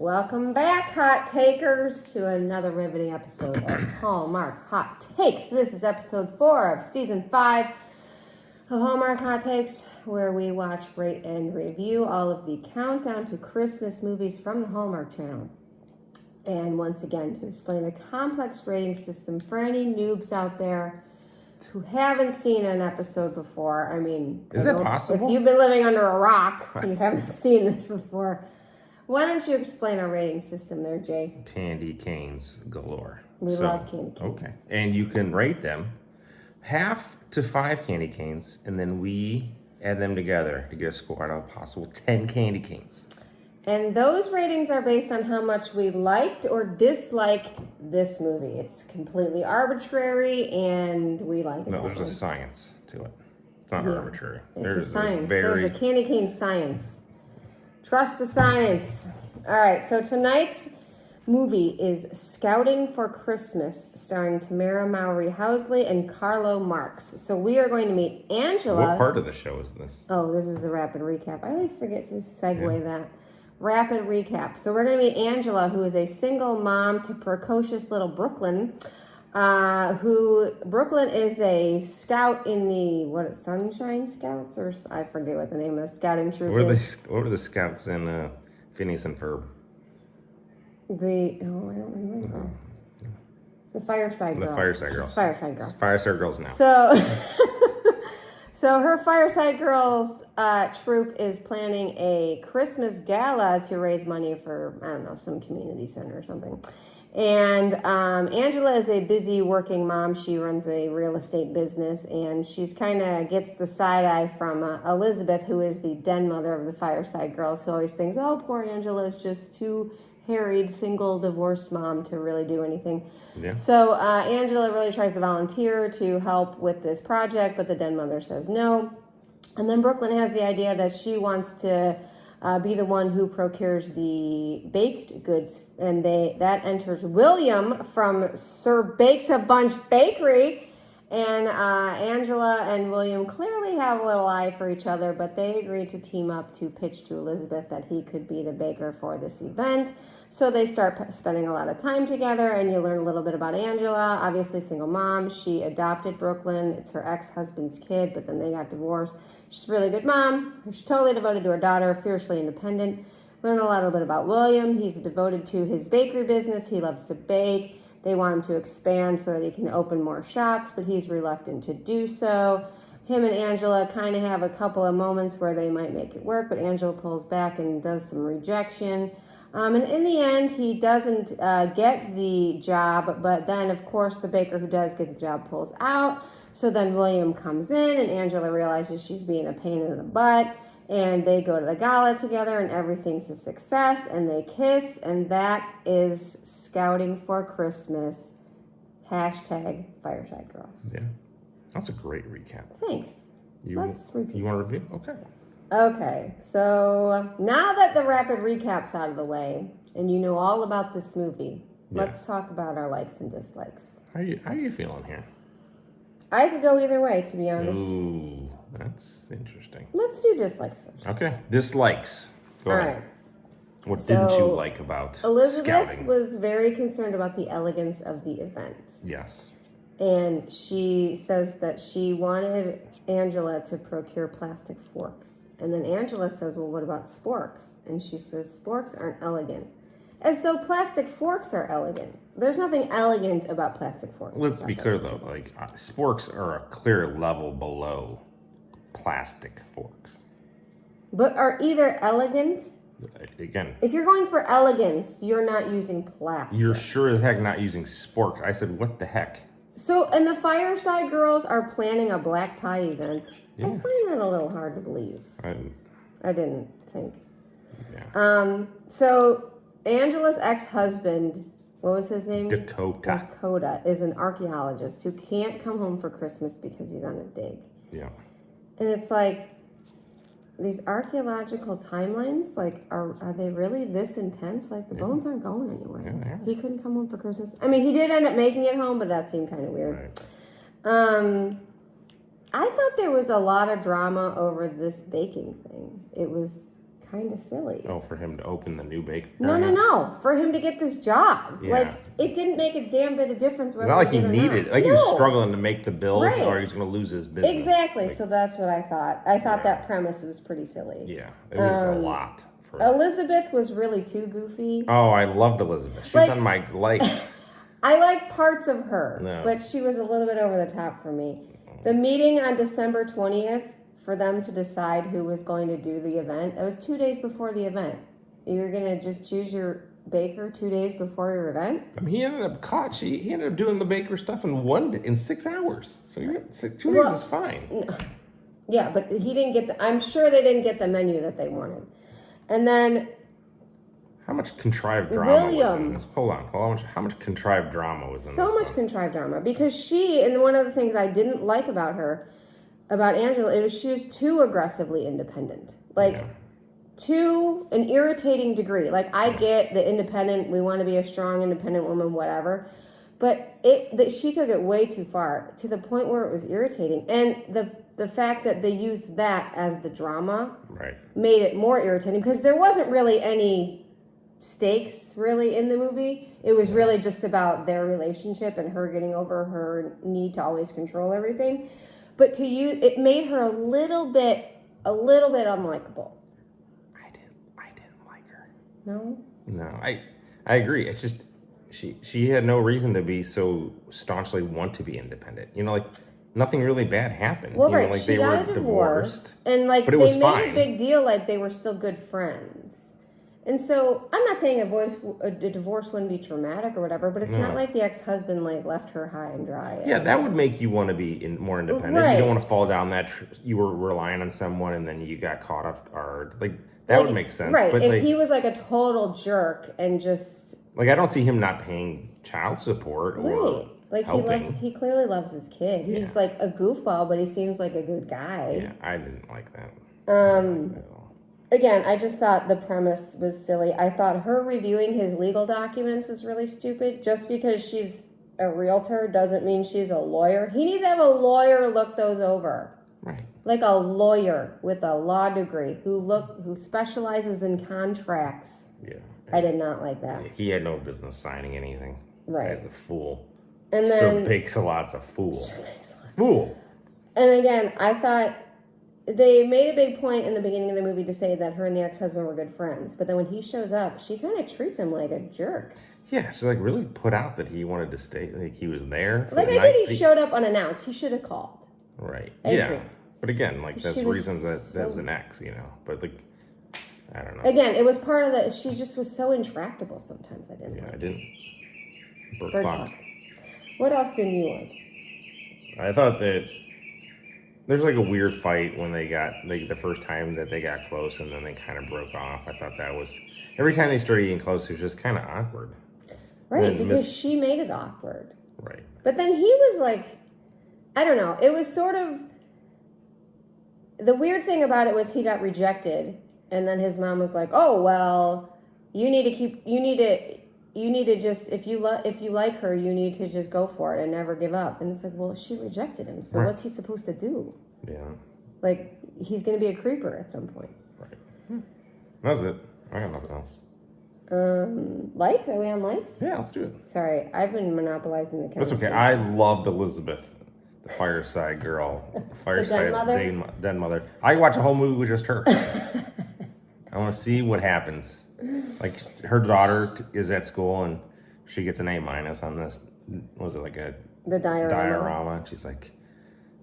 Welcome back, hot takers, to another riveting episode of Hallmark Hot Takes. This is episode 4 of season 5 of Hallmark Hot Takes, where we watch, rate, and review all of the countdown to Christmas movies from the Hallmark Channel. And once again, to explain the complex rating system for any noobs out there who haven't seen an episode before. I mean, is that possible? If you've been living under a rock and you haven't seen this before, why don't you explain our rating system there, Jay? Candy canes galore. We love candy canes. Okay. And you can rate them 1/2 to 5 candy canes, and then we add them together to get a score out of a possible 10 candy canes. And those ratings are based on how much we liked or disliked this movie. It's completely arbitrary, and we like it. No, there's a science to it. It's not arbitrary. It's a science. There's a candy cane science. Trust the science. All right, so tonight's movie is Scouting for Christmas, starring Tamara, Mowry, Housley, and Carlo Marks. So we are going to meet Angela. What part of the show is this? Oh, this is the rapid recap. I always forget to segue that. Rapid recap. So we're going to meet Angela, who is a single mom to precocious little Brooklyn, Brooklyn is a scout in the, Sunshine Scouts? Or I forget what the name of the scouting troop is. What are the scouts in Phineas and Ferb? I don't remember. The Fireside Girls. The Fireside Girls. It's Fireside Girls. It's Fireside Girls now. So her Fireside Girls troupe is planning a Christmas gala to raise money for, I don't know, some community center or something. And Angela is a busy working mom. She runs a real estate business, and she's kind of gets the side eye from Elizabeth, who is the den mother of the Fireside Girls, who always thinks, oh, poor Angela is just too harried, single, divorced mom to really do anything. Yeah. So Angela really tries to volunteer to help with this project, but the den mother says no. And then Brooklyn has the idea that she wants to be the one who procures the baked goods, and that enters William from Sir Bakes a Bunch Bakery. And Angela and William clearly have a little eye for each other, but they agreed to team up to pitch to Elizabeth that he could be the baker for this event. So they start spending a lot of time together, and you learn a little bit about Angela. Obviously, single mom. She adopted Brooklyn. It's her ex-husband's kid, but then they got divorced. She's a really good mom. She's totally devoted to her daughter, fiercely independent. Learn a little bit about William. He's devoted to his bakery business. He loves to bake. They want him to expand so that he can open more shops, but he's reluctant to do so. Him and Angela kind of have a couple of moments where they might make it work, but Angela pulls back and does some rejection. And in the end, he doesn't get the job, but then, of course, the baker who does get the job pulls out. So then William comes in, and Angela realizes she's being a pain in the butt. And they go to the gala together, and everything's a success, and they kiss, and that is Scouting for Christmas. Hashtag Fireside Girls. Yeah. That's a great recap. Thanks. Let's review. You want to review? Okay. Okay, so now that the rapid recap's out of the way, and you know all about this movie, let's talk about our likes and dislikes. How are you feeling here? I could go either way, to be honest. Ooh, that's interesting. Let's do dislikes first. Okay, dislikes. Go ahead. Right. What didn't you like about Elizabeth scouting? was very concerned about the elegance of the event. Yes. And she says that she wanted Angela to procure plastic forks. And then Angela says, well, what about sporks? And she says, sporks aren't elegant. As though plastic forks are elegant. There's nothing elegant about plastic forks. Let's be clear, though. Sporks are a clear level below plastic forks. But are either elegant? Again, if you're going for elegance, you're not using plastic. You're sure as heck not using sporks. I said, what the heck? So, and the Fireside Girls are planning a black tie event. Yeah. I find that a little hard to believe. I didn't think. Yeah. So Angela's ex-husband, what was his name? Dakota, is an archaeologist who can't come home for Christmas because he's on a dig. Yeah. And it's like, these archaeological timelines, are they really this intense? Like, the bones aren't going anywhere. Yeah. He couldn't come home for Christmas. I mean, he did end up making it home, but that seemed kind of weird. Right. I thought there was a lot of drama over this baking thing. It was kind of silly. Oh, for him to open the new bakery? No. For him to get this job. Yeah. Like, it didn't make a damn bit of difference whether Not like he did or needed. not. Like No. he was struggling to make the bills, Right. or he was going to lose his business. Exactly. Like, So that's what I thought. I thought that premise was pretty silly. yeah, it was a lot. Elizabeth was really too goofy. Oh, I loved Elizabeth. She's Like- on my likes. I like parts of her, No. but she was a little bit over the top for me. The meeting on December 20th for them to decide who was going to do the event, it was 2 days before the event. You're going to just choose your baker 2 days before your event? I mean, he ended up caught. He ended up doing the baker stuff in 6 hours. So 2 days is fine. Yeah, but he didn't get I'm sure they didn't get the menu that they wanted. And then How much contrived drama was in William. this? Hold on. How much contrived drama was in this? So much contrived drama because and one of the things I didn't like about her, about Angela, is she is too aggressively independent. Like, to an irritating degree. Like, I get the independent, we want to be a strong, independent woman, whatever. But she took it way too far to the point where it was irritating. And the fact that they used that as the drama made it more irritating because there wasn't really any stakes really in the movie. It was really just about their relationship and her getting over her need to always control everything. But to you, it made her a little bit unlikable. I didn't like her. No, I agree. It's just she had no reason to be so staunchly want to be independent. You know, like nothing really bad happened. well, You know, right? like She they got were a divorce, and like but it they was made fine. a big deal, like they were still good friends. And so I'm not saying a divorce wouldn't be traumatic or whatever, but it's not like the ex-husband like left her high and dry. Yeah, that would make you want to be more independent. Right. You don't want to fall down that. You were relying on someone, and then you got caught off guard. Like that would make sense. Right. But if like, he was like a total jerk and just like I don't see him not paying child support or like helping. he clearly loves his kid. Yeah. He's like a goofball, but he seems like a good guy. Yeah, I didn't like that. Again, I just thought the premise was silly. I thought her reviewing his legal documents was really stupid. Just because she's a realtor doesn't mean she's a lawyer. He needs to have a lawyer look those over. Right. Like a lawyer with a law degree who specializes in contracts. Yeah. I did not like that. He had no business signing anything. Right. As a fool. And then Sir Bakes-a-Lot's a fool. Fool. And again, I thought they made a big point in the beginning of the movie to say that her and the ex-husband were good friends. But then when he shows up, she kind of treats him like a jerk. Yeah, she like really put out that he wanted to stay. Like he was there. Like I get he showed up unannounced. He should have called. Right. I agree. But again, like that's She was reasons that so- that's an ex, you know. But like, I don't know. Again, it was part of the. She just was so intractable. Sometimes I didn't. Yeah, like. I didn't. Bird Bird clock. clock. What else didn't you like? I thought that there's like a weird fight when they got like the first time that they got close and then they kind of broke off. I thought that was every time they started getting close, it was just kind of awkward. Right, because she made it awkward. Right. But then he was like, I don't know. It was sort of the weird thing about it was he got rejected, and then his mom was like, "Oh well, you need to just if you like her, you need to just go for it and never give up." And it's like, well, she rejected him, so what's he supposed to do? Yeah. Like he's gonna be a creeper at some point. Right. That's it. I got nothing else. Likes? Are we on likes? Yeah, let's do it. Sorry, I've been monopolizing the That's conversation. okay. I loved Elizabeth, the fireside girl, fireside den mother. I could watch a whole movie with just her. I want to see what happens. Like her daughter is at school and she gets an A- on this. Was it like a The diorama. And she's like,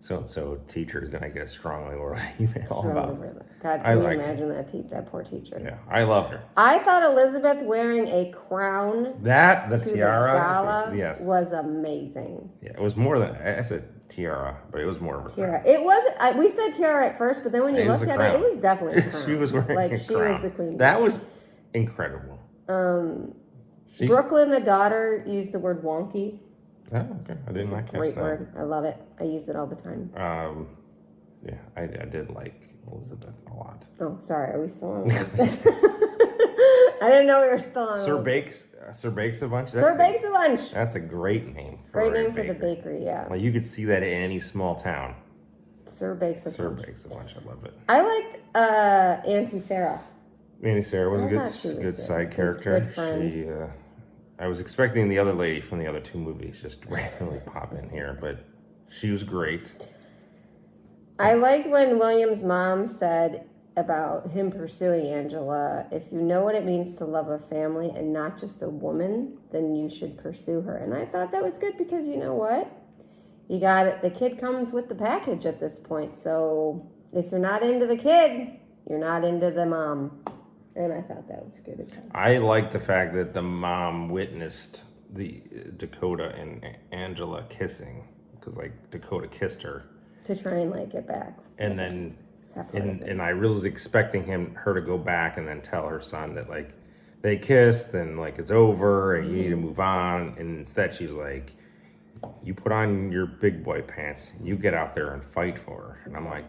so teacher is gonna get a strongly worded email about. God, can you imagine that poor teacher? Yeah, I loved her. I thought Elizabeth wearing a crown The to tiara, the gala yes, was amazing. Yeah, it was more than I said tiara, but it was more of a Tiara. It was. We said tiara at first, but then when you looked at it, it was definitely a crown. She was wearing like a she crown. was the queen. That was incredible. Brooklyn, the daughter, used the word wonky. Oh, okay. I didn't like Great word. I love it. I use it all the time. Yeah, I did like Elizabeth a lot. Oh, sorry. Are we still on Elizabeth? I didn't know we were still on. Sir Bakes a Bunch. Sir Bakes a Bunch. That's a great name. Great name for the bakery. Yeah. Like you could see that in any small town. Sir Bakes a Bunch. Sir Bakes a Bunch. I love it. I liked Auntie Sarah. Annie Sarah was I a good, thought she was good good. side Good- character. good friend. I was expecting the other lady from the other two movies just to randomly pop in here, but she was great. I liked when William's mom said about him pursuing Angela, if you know what it means to love a family and not just a woman, then you should pursue her. And I thought that was good because you know what? You got it. The kid comes with the package at this point. So if you're not into the kid, you're not into the mom. And I thought that was good advice. I like the fact that the mom witnessed the Dakota and Angela kissing because like Dakota kissed her. To try and like get back. And then That part of it. and I really was expecting her to go back and then tell her son that like they kissed and like it's over and you need to move on. And instead she's like, you put on your big boy pants, you get out there and fight for her. And I'm like,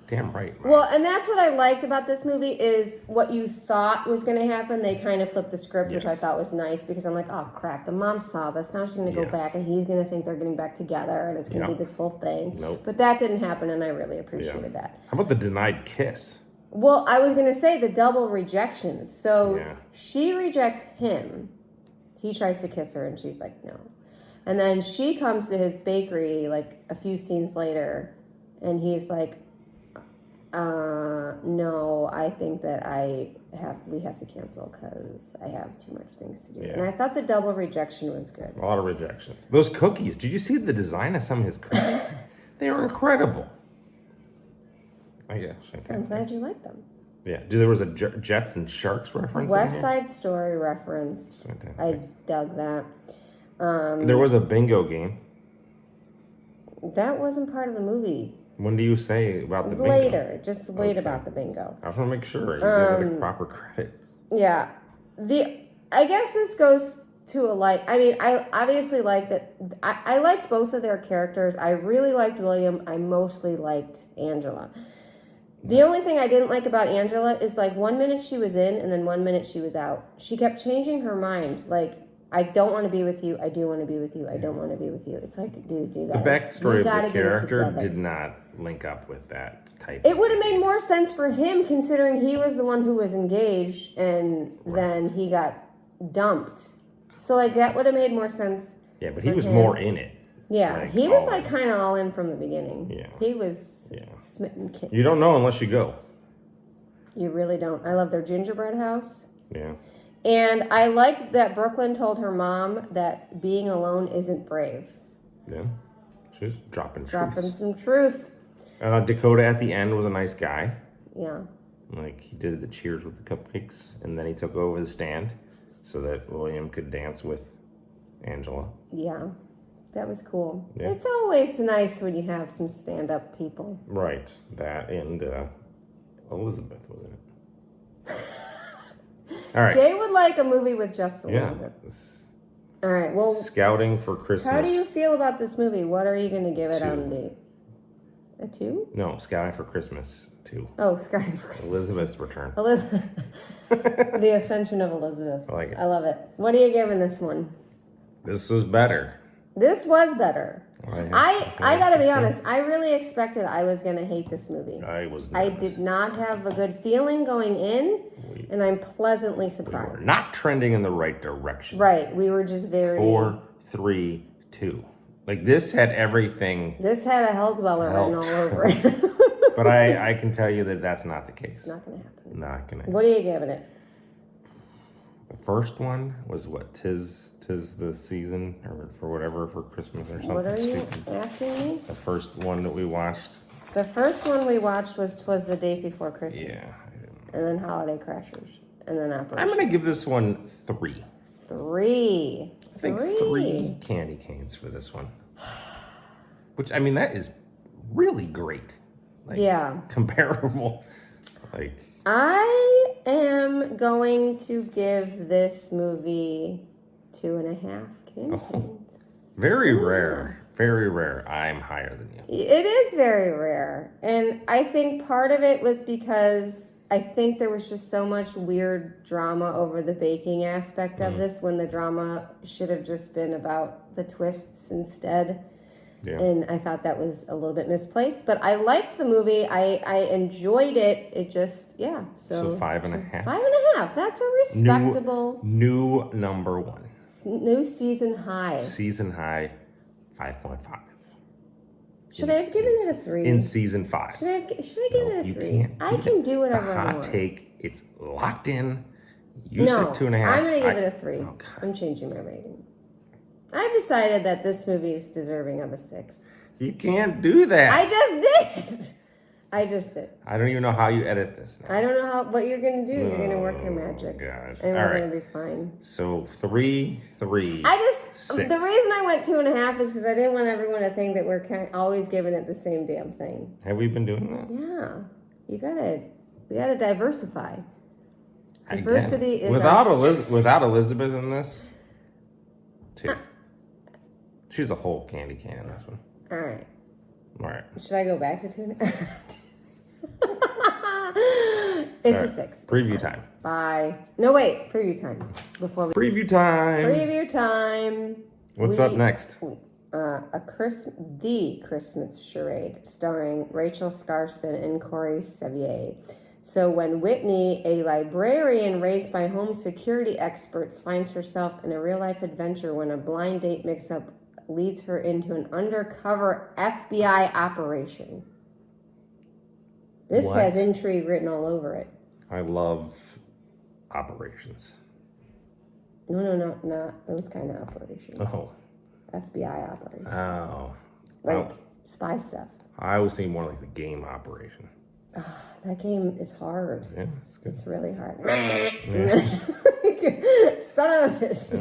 damn right, man. Well, and that's what I liked about this movie is what you thought was going to happen. They kind of flipped the script, which I Yes. thought was nice because I'm like, oh crap, the mom saw this. Now she's going to go Yes. back and he's going to think they're getting back together and it's going to Yep. be this whole thing. Nope. But that didn't happen and I really appreciated Yeah. that. How about the denied kiss? Well, I was going to say the double rejections. So Yeah. she rejects him. He tries to kiss her and she's like, no. And then she comes to his bakery like a few scenes later and he's like, no, I think that we have to cancel because I have too much things to do. Yeah. And I thought the double rejection was good. A lot of rejections. Those cookies. Did you see the design of some of his cookies? They are incredible. I guess. I'm glad you liked them. Yeah. There was a Jets and Sharks reference. West in here? Side Story reference. Fantastic. I dug that. There was a bingo game. That wasn't part of the movie. When do you say about the bingo? Later. Just wait Okay. about the bingo. I just want to make sure you give it the proper credit. Yeah. I guess this goes to I obviously like that. I liked both of their characters. I really liked William. I mostly liked Angela. The only thing I didn't like about Angela is like 1 minute she was in and then 1 minute she was out. She kept changing her mind. Like, I don't want to be with you. I do want to be with you. I don't want to be with you. It's like, dude, you The gotta, backstory you gotta of the get it character together. did not link up with that type. It would have made more sense for him considering he was the one who was engaged and then he got dumped. So like that would have made more sense. Yeah, but he for was him. more in it. Yeah, Like, he was all like in. kind of all in from the beginning. Yeah. He was Yeah. smitten kid. You don't know unless you go. You really don't. I love their gingerbread house. Yeah. And I like that Brooklyn told her mom that being alone isn't brave. Yeah. She's dropping Dropping truth. some truth. Dakota at the end was a nice guy. Yeah. Like he did the cheers with the cupcakes, and then he took over the stand so that William could dance with Angela. Yeah. That was cool. Yeah. It's always nice when you have some stand-up people. Right. That and Elizabeth was in it. All right. Jay would like a movie with just Yeah. Elizabeth. This All right. Well, Scouting for Christmas. how do you feel about this movie? What are you going to give it 2. on the... A 2? No, Scouting for Christmas 2. Oh, Scouting for Christmas. Elizabeth's Return. Elizabeth. The Ascension of Elizabeth. I like it. I love it. What are you giving this one? This was better. This was better. I gotta be Interesting. honest. I really expected I was gonna hate this movie. I was I nervous. did not have a good feeling going in, and I'm pleasantly We surprised. were not trending in the right direction. Right. We were just very... 4, 3, 2. Like this had everything, This had a hell dweller written all over it. but I can tell you that that's not the case. It's not gonna happen. Not gonna. What are you giving it? The first one was what? Tis the season, or for whatever, for Christmas or something. What are you stupid. asking me? The first one that we watched. The first one we watched was 'Twas the Day Before Christmas. Yeah. And then Holiday Crashers. And then Operation. I'm gonna give this one 3. 3. I think 3 candy canes for this one. Which, I mean, that is really great. Like, Yeah. Comparable. Like, I am going to give this movie 2.5 candy canes. very rare. Very rare. I'm higher than you. It is very rare. And I think part of it was because I think there was just so much weird drama over the baking aspect of this when the drama should have just been about the twists instead. Yeah. And I thought that was a little bit misplaced, but I liked the movie. I enjoyed it. It just, yeah. So 5.5. 5.5. That's a respectable New number one. new season high. Season high, 5.5. Should I have given it a 3? In season 5. Should I give it a 3? I can do whatever I want. Hot take. It's locked in. You said 2.5. I'm going to give it a 3. Oh, I'm changing my rating. I've decided that this movie is deserving of a 6. You can't do that. I just did. I don't even know how you edit this now. I don't know what you're going to do. You're going to work your magic. Gosh. And we're going to be fine. So 3, 6. The reason I went 2.5 is because I didn't want everyone to think that we're always giving it the same damn thing. Have we been doing that? Yeah. We gotta diversify. Diversity is without Elizabeth in this, 2. She's a whole candy can in this one. All right. All right. Should I go back to 2.5? It's a 6. Preview time. Bye. No, wait. Preview time. Preview time. Preview time. What's up next? The Christmas Charade, starring Rachel Scarston and Corey Sevier. So when Whitney, a librarian raised by home security experts, finds herself in a real-life adventure when a blind date mix-up leads her into an undercover FBI operation. This has intrigue written all over it. I love operations. No, not those kind of operations. Oh. FBI operations. Oh. Like spy stuff. I always think more like the game operation. That game is hard. Yeah, it's good. It's really hard. Yeah. Son of a bitch.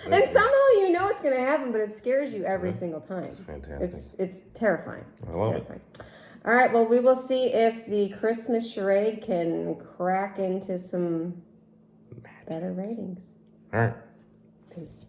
And somehow you know it's going to happen, but it scares you every single time. It's fantastic. It's terrifying. I love it. All right, well, we will see if the Christmas Charade can crack into some better ratings. All right. Peace.